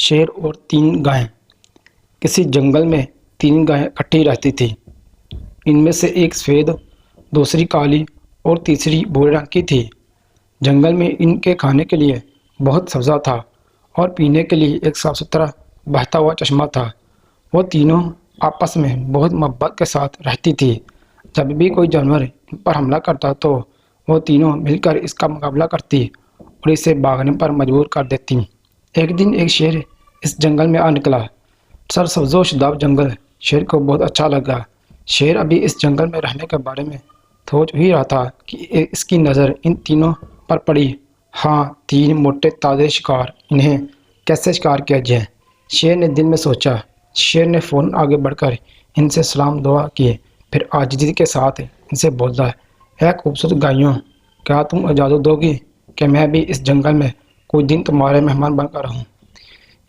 शेर और 3 गायें। किसी जंगल में 3 गायें इकट्ठी रहती थी। इनमें से एक सफ़ेद, दूसरी काली और तीसरी भूरे रंग की थी। जंगल में इनके खाने के लिए बहुत सब्ज़ा था और पीने के लिए एक साफ़ सुथरा बहता हुआ चश्मा था। वो तीनों आपस में बहुत मोहब्बत के साथ रहती थी। जब भी कोई जानवर इन पर हमला करता तो वो तीनों मिलकर इसका मुकाबला करती और इसे भागने पर मजबूर कर देती। एक दिन एक शेर इस जंगल में आ निकला। सरसब्ज़ो-शुदाब जंगल शेर को बहुत अच्छा लगा। शेर अभी इस जंगल में रहने के बारे में सोच ही रहा था कि इसकी नज़र इन तीनों पर पड़ी। हाँ, 3 मोटे ताज़े शिकार, इन्हें कैसे शिकार किया जाए? शेर ने दिल में सोचा। शेर ने फ़ौरन आगे बढ़कर इनसे सलाम दुआ किए, फिर आजिज़ी के साथ इनसे बोला, ऐ खूबसूरत गायों, क्या तुम इजाज़त दोगी कि मैं भी इस जंगल में कुछ दिन तुम्हारे मेहमान बनकर रहूं?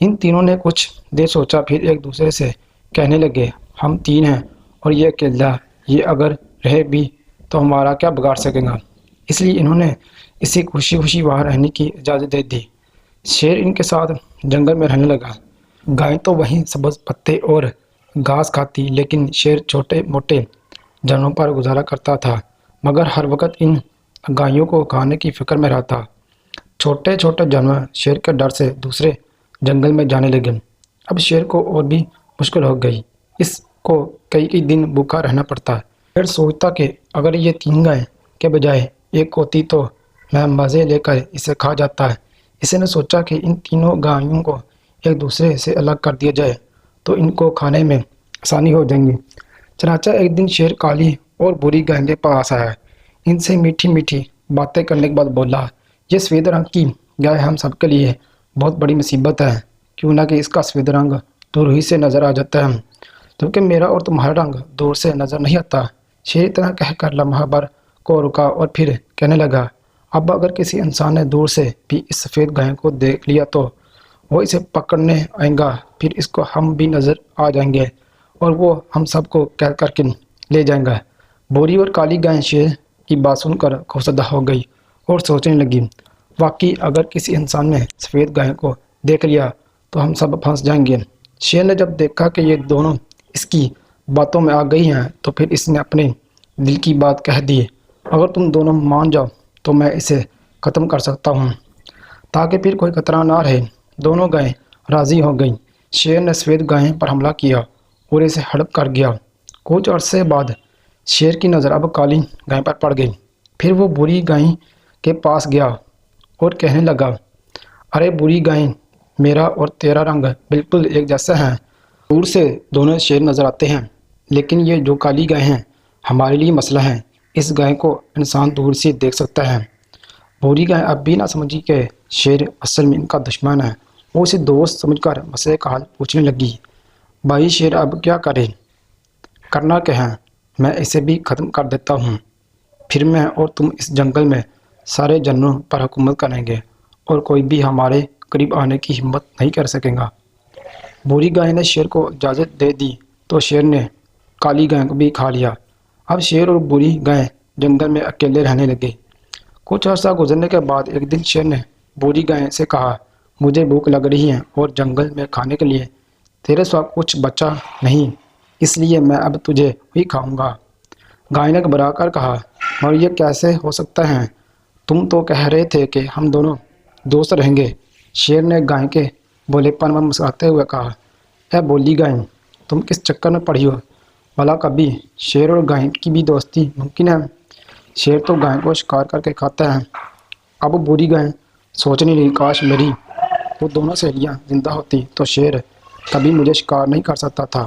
इन तीनों ने कुछ देर सोचा, फिर एक दूसरे से कहने लगे, हम 3 हैं और ये अकेला, ये अगर रहे भी तो हमारा क्या बिगाड़ सकेगा? इसलिए इन्होंने इसे खुशी खुशी वहाँ रहने की इजाज़त दे दी। शेर इनके साथ जंगल में रहने लगा। गाय तो वहीं सब्ज़ पत्ते और घास खाती, लेकिन शेर छोटे मोटे जानवरों पर गुजारा करता था, मगर हर वक्त इन गायों को खाने की फिक्र में रहता। छोटे छोटे जानवर शेर के डर से दूसरे जंगल में जाने लगे। अब शेर को और भी मुश्किल हो गई। इसको कई कई दिन भूखा रहना पड़ता। शेर सोचता कि अगर ये 3 गायें के बजाय एक होती तो मैं मज़े लेकर इसे खा जाता है। इसने सोचा कि इन तीनों गायों को एक दूसरे से अलग कर दिया जाए तो इनको खाने में आसानी हो जाएगी। चनाचा एक दिन शेर काली और बुरी गाय के पास आया। इनसे मीठी मीठी बातें करने के बाद बोला, ये सफ़ेद रंग की गाय हम सबके लिए बहुत बड़ी मुसीबत है। क्यों ना कि इसका सफ़ेद रंग दूर ही से नज़र आ जाता है, जबकि मेरा और तुम्हारा रंग दूर से नज़र नहीं आता। शेर इतना कहकर लम्हा भर को रुका और फिर कहने लगा, अब अगर किसी इंसान ने दूर से भी इस सफ़ेद गाय को देख लिया तो वो इसे पकड़ने आएगा, फिर इसको हम भी नज़र आ जाएंगे और वो हम सबको कैद करके ले जाएगा। बुरी और काली गाय शेर की बात सुनकर खौफजदा हो गई और सोचने लगी, वाकई अगर किसी इंसान ने सफ़ेद गाय को देख लिया तो हम सब फंस जाएंगे। शेर ने जब देखा कि ये दोनों इसकी बातों में आ गई हैं तो फिर इसने अपने दिल की बात कह दी, अगर तुम दोनों मान जाओ तो मैं इसे ख़त्म कर सकता हूँ, ताकि फिर कोई खतरा ना रहे। दोनों गायें राज़ी हो गईं। शेर ने सफ़ेद गाय पर हमला किया और इसे हड़प कर गया। कुछ अरसे बाद शेर की नज़र अब काली गाय पर पड़ गई। फिर वो बुरी गाय के पास गया और कहने लगा, अरे बुरी गाय, मेरा और तेरा रंग बिल्कुल एक जैसा है। दूर से दोनों शेर नज़र आते हैं, लेकिन ये जो काली गाय हैं हमारे लिए मसला है। इस गाय को इंसान दूर से देख सकता है। बुरी गाय अब भी ना समझी कि शेर असल में इनका दुश्मन है। वो उसे दोस्त समझकर मसले का हाल पूछने लगी, भाई शेर अब क्या करें? करना क्या है? मैं इसे भी ख़त्म कर देता हूँ, फिर मैं और तुम इस जंगल में सारे जानवरों पर हुकूमत करेंगे और कोई भी हमारे करीब आने की हिम्मत नहीं कर सकेगा। बुरी गाय ने शेर को इजाज़त दे दी तो शेर ने काली गाय को भी खा लिया। अब शेर और बुरी गाय जंगल में अकेले रहने लगे। कुछ अर्सा गुजरने के बाद एक दिन शेर ने बुरी गाय से कहा, मुझे भूख लग रही है और जंगल में खाने के लिए तेरे साथ कुछ बचा नहीं, इसलिए मैं अब तुझे ही खाऊंगा। गाय ने घबरा कर कहा, और ये कैसे हो सकता है? तुम तो कह रहे थे कि हम दोनों दोस्त रहेंगे। शेर ने गाय के बोलेपन में मुस्कुराते हुए कहा, ऐ बोली गाय, तुम किस चक्कर में पड़ी हो? भला कभी शेर और गाय की भी दोस्ती मुमकिन है? शेर तो गाय को शिकार करके खाता है। अब बुरी गाय सोचने लगी, काश मेरी वो दोनों सहेलियाँ जिंदा होती तो शेर कभी मुझे शिकार नहीं कर सकता था।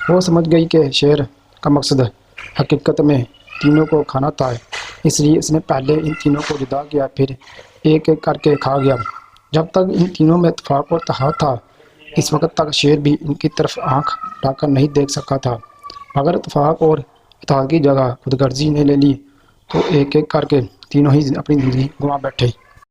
वो समझ गई कि शेर का मकसद हकीकत में तीनों को खाना था, इसलिए इसने पहले इन तीनों को जुदा किया, फिर एक एक करके खा गया। जब तक इन तीनों में इत्तेफाक और इत्तेहाद था, इस वक्त तक शेर भी इनकी तरफ आंख उठाकर नहीं देख सका था। मगर इत्तेफाक और इत्तेहाद की जगह खुदगर्जी ने ले ली तो एक एक करके तीनों ही अपनी ज़िंदगी गंवा बैठे।